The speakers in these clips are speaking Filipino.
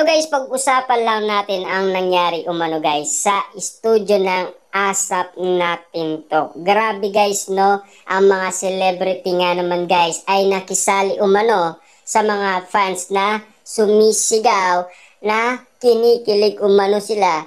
Pero guys, pag-usapan lang natin ang nangyari umano guys sa studio ng ASAP natin to. Grabe guys no, ang mga celebrity nga naman guys ay nakisali umano sa mga fans na sumisigaw na kinikilig umano sila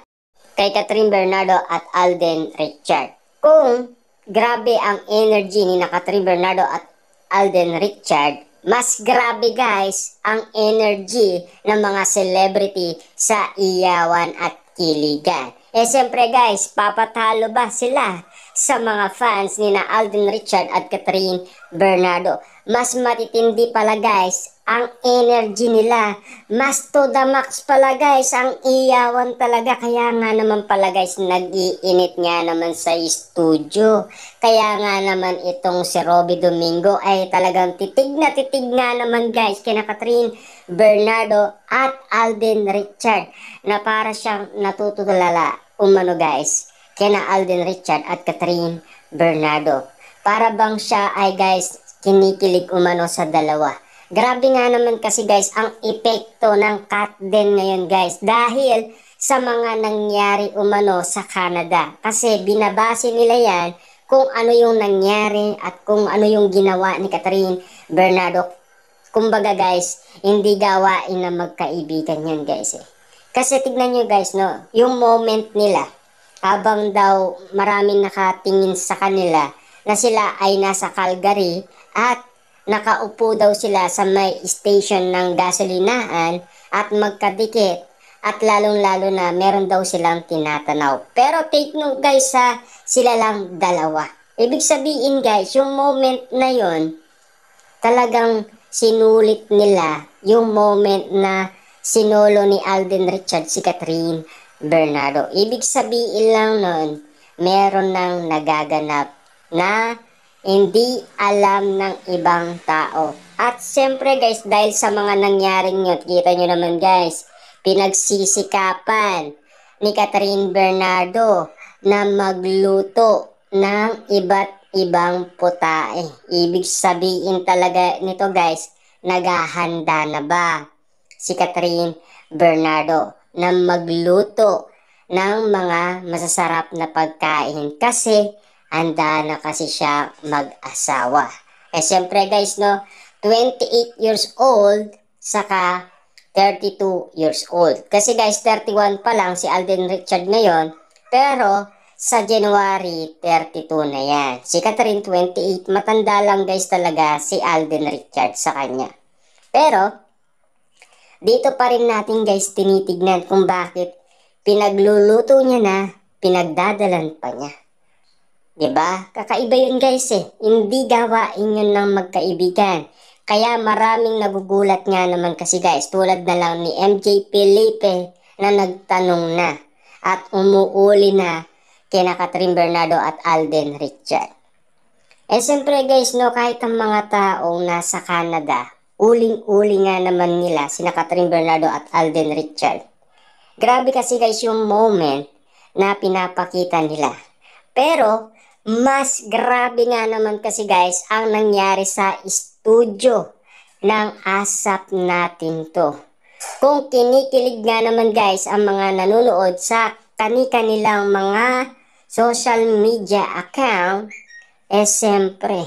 kay Catherine Bernardo at Alden Richard. Kung grabe ang energy ni na Catherine Bernardo at Alden Richard, mas grabe guys ang energy ng mga celebrity sa iyawan at kiligan. Siyempre guys, papatalo ba sila sa mga fans ni na Alden Richard at Catherine Bernardo? Mas matitindi pala guys ang energy nila. Mas to the max pala guys ang iyawan talaga. Kaya nga naman pala guys, nag-iinit nga naman sa studio. Kaya nga naman itong si Robby Domingo ay talagang titig nga naman guys kina Catherine Bernardo at Alden Richard, na para siyang natutulala umano guys kina Alden Richard at Catherine Bernardo. Para bang siya ay guys kinikilig umano sa dalawa. Grabe nga naman kasi guys ang epekto ng cut din ngayon guys dahil sa mga nangyari umano sa Canada. Kasi binabase nila yan kung ano yung nangyari at kung ano yung ginawa ni Catherine Bernardo. Kumbaga guys, hindi gawain na magkaibigan yan guys eh. Kasi tignan nyo guys no, yung moment nila habang daw maraming nakatingin sa kanila na sila ay nasa Calgary at nakaupo daw sila sa may station ng gasolinahan at magkadikit at lalong-lalo na meron daw silang tinatanaw. Pero take note guys ha, sila lang dalawa. Ibig sabihin guys, yung moment na yon talagang sinulit nila yung moment na sinolo ni Alden Richard si Catherine Bernardo. Ibig sabihin lang nun, meron nang nagaganap na hindi alam ng ibang tao. At siyempre guys, dahil sa mga nangyaring yun, kita nyo naman guys, pinagsisikapan ni Catherine Bernardo na magluto ng iba't ibang putae. Ibig sabihin talaga nito guys, naghahanda na ba si Catherine Bernardo na magluto ng mga masasarap na pagkain kasi handa na kasi siya mag-asawa. Siyempre guys no, 28 years old saka 32 years old. Kasi guys 31 pa lang si Alden Richard ngayon, pero sa January 32 na yan. Si Catherine 28, matanda lang guys talaga si Alden Richard sa kanya. Pero dito pa rin natin guys tinitignan kung bakit pinagluluto niya na pinagdadalan pa niya. Diba? Kakaiba yun guys eh. Hindi gawain yun ng magkaibigan. Kaya maraming nagugulat nga naman kasi guys. Tulad na lang ni MJ Felipe na nagtanong na at umuuli na kina Catherine Bernardo at Alden Richard. Siyempre guys no, kahit ang mga taong nasa Canada, uling-uli nga naman nila sina Catherine Bernardo at Alden Richard. Grabe kasi guys yung moment na pinapakita nila. Pero mas grabe nga naman kasi guys ang nangyari sa studio ng ASAP natin to. Kung kinikilig nga naman guys ang mga nanonood sa kani-kanilang mga social media account, siyempre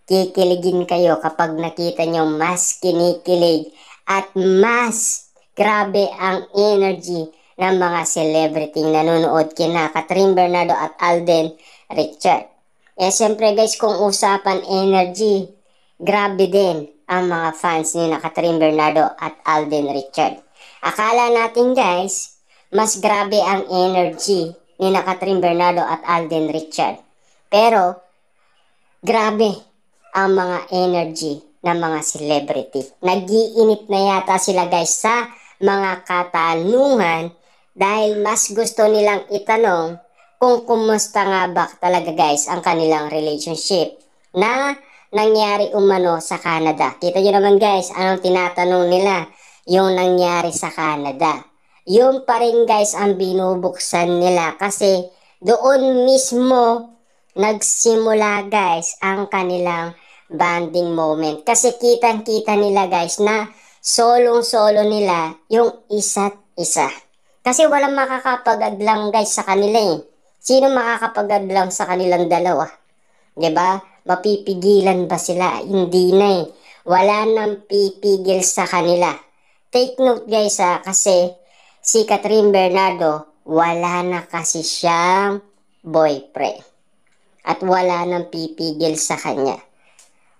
kikiligin kayo kapag nakita nyo mas kinikilig at mas grabe ang energy ng mga celebrity nanonood kina Catherine Bernardo at Alden Richard. Siyempre guys, kung usapan energy, grabe din ang mga fans ni na Catherine Bernardo at Alden Richard. Akala natin guys, mas grabe ang energy ni na Catherine Bernardo at Alden Richard. Pero grabe ang mga energy ng mga celebrity. Nag-iinit na yata sila guys sa mga katanungan dahil mas gusto nilang itanong kung kumusta nga ba talaga guys ang kanilang relationship na nangyari umano sa Canada. Kita nyo naman guys, anong tinatanong nila? Yung nangyari sa Canada. Yung pa rin guys ang binubuksan nila kasi doon mismo nagsimula guys ang kanilang bonding moment. Kasi kitang-kita nila guys na solong-solo nila yung isa't isa. Kasi walang makakapag-adlang guys sa kanila eh. Sino makakapag-adlang sa kanilang dalawa? 'Di ba? Mapipigilan ba sila? Hindi na eh. Wala nang pipigil sa kanila. Take note guys kasi si Catherine Bernardo, wala na kasi siyang boyfriend. At wala nang pipigil sa kanya.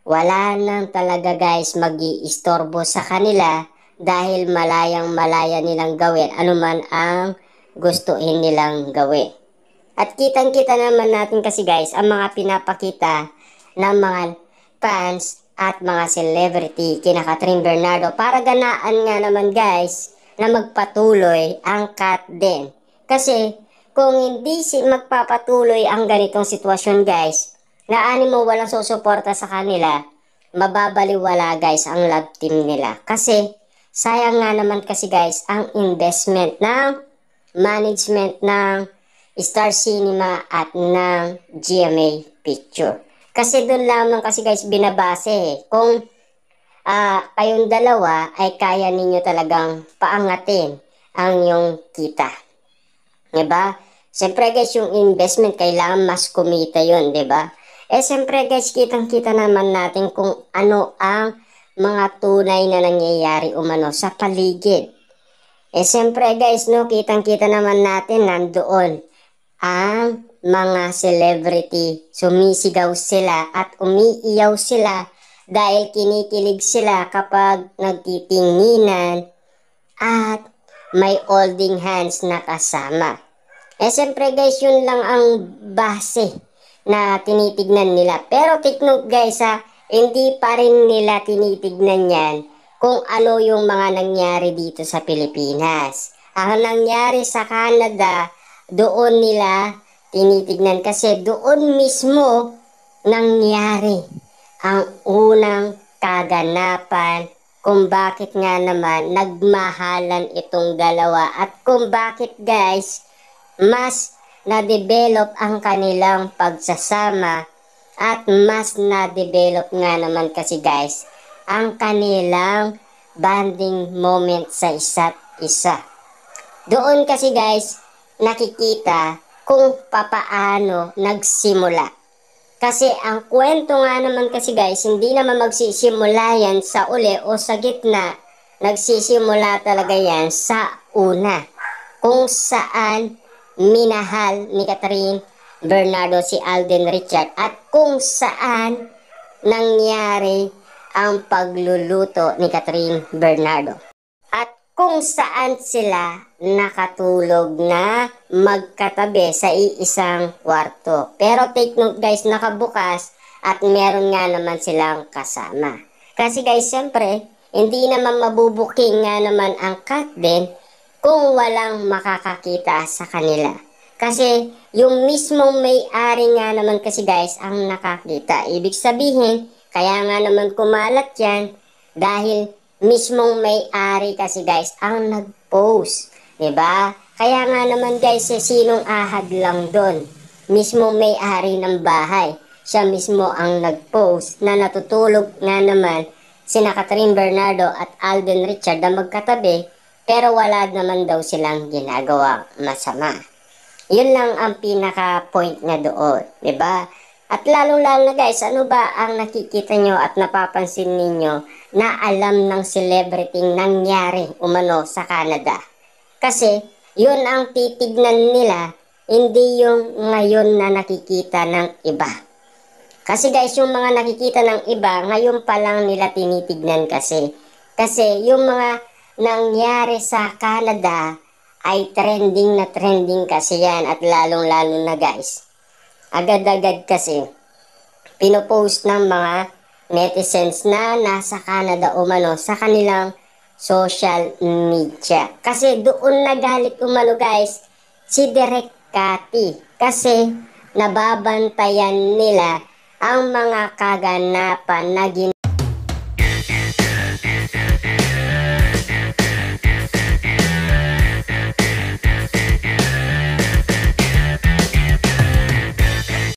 Wala nang talaga guys mag-iistorbo sa kanila dahil malayang-malaya nilang gawin anuman ang gustuin nilang gawin. At kitang-kita naman natin kasi guys ang mga pinapakita ng mga fans at mga celebrity kina Catherine Bernardo para ganaan nga naman guys na magpatuloy ang Kat din. Kasi kung hindi magpapatuloy ang ganitong sitwasyon guys, na mo walang susuporta sa kanila, mababaliwala guys ang love team nila. Kasi sayang nga naman kasi guys ang investment ng management ng Star Cinema at ng GMA Picture. Kasi doon lamang kasi guys binabase kung kayong dalawa ay kaya ninyo talagang paangatin ang yung kita. Diba? Siyempre guys yung investment kailangan mas kumita yun, diba? Siyempre guys, kitang-kita naman natin kung ano ang mga tunay na nangyayari umano sa paligid. Siyempre guys, no, kitang-kita naman natin nandoon ang mga celebrity. Sumisigaw sila at umiiyaw sila dahil kinikilig sila kapag nagtitinginan at may holding hands na kasama. Siyempre guys, yun lang ang base na tinitignan nila. Pero take note guys hindi pa rin nila tinitignan yan kung ano yung mga nangyari dito sa Pilipinas. Ang nangyari sa Canada, doon nila tinitignan kasi doon mismo nangyari ang unang kaganapan kung bakit nga naman nagmahalan itong dalawa at kung bakit guys mas na-develop ang kanilang pagsasama at mas na-develop nga naman kasi guys ang kanilang bonding moment sa isa't isa. Doon kasi guys nakikita kung papaano nagsimula. Kasi ang kwento nga naman kasi guys hindi naman magsisimula yan sa uli o sa gitna. Nagsisimula talaga yan sa una kung saan minahal ni Catherine Bernardo si Alden Richard at kung saan nangyari ang pagluluto ni Catherine Bernardo at kung saan sila nakatulog na magkatabi sa iisang kwarto. Pero take note guys, nakabukas at meron nga naman silang kasama. Kasi guys, siyempre, hindi naman mabubuking nga naman ang cat din kung walang makakakita sa kanila. Kasi yung mismong may-ari nga naman kasi guys ang nakakita. Ibig sabihin, kaya nga naman kumalat yan dahil mismong may-ari kasi guys ang nag-post. Diba? Kaya nga naman guys, sinong ahad lang doon? Mismong may-ari ng bahay. Siya mismo ang nag-post na natutulog nga naman sina Catherine Bernardo at Alden Richard na magkatabi pero wala naman daw silang ginagawa masama. Yun lang ang pinaka-point na doon, 'di ba? At lalong-lalo na guys, ano ba ang nakikita nyo at napapansin ninyo na alam ng celebrity nangyari umano sa Canada? Kasi yun ang titignan nila, hindi yung ngayon na nakikita ng iba. Kasi guys, yung mga nakikita ng iba, ngayon pa lang nila tinitignan kasi. Kasi yung mga nangyari sa Canada ay trending na trending kasi yan at lalong-lalo na guys. Agad-agad kasi pinopost ng mga netizens na nasa Canada umano sa kanilang social media. Kasi doon nagalit umano guys si Direk Cathy kasi nababantayan nila ang mga kaganapan na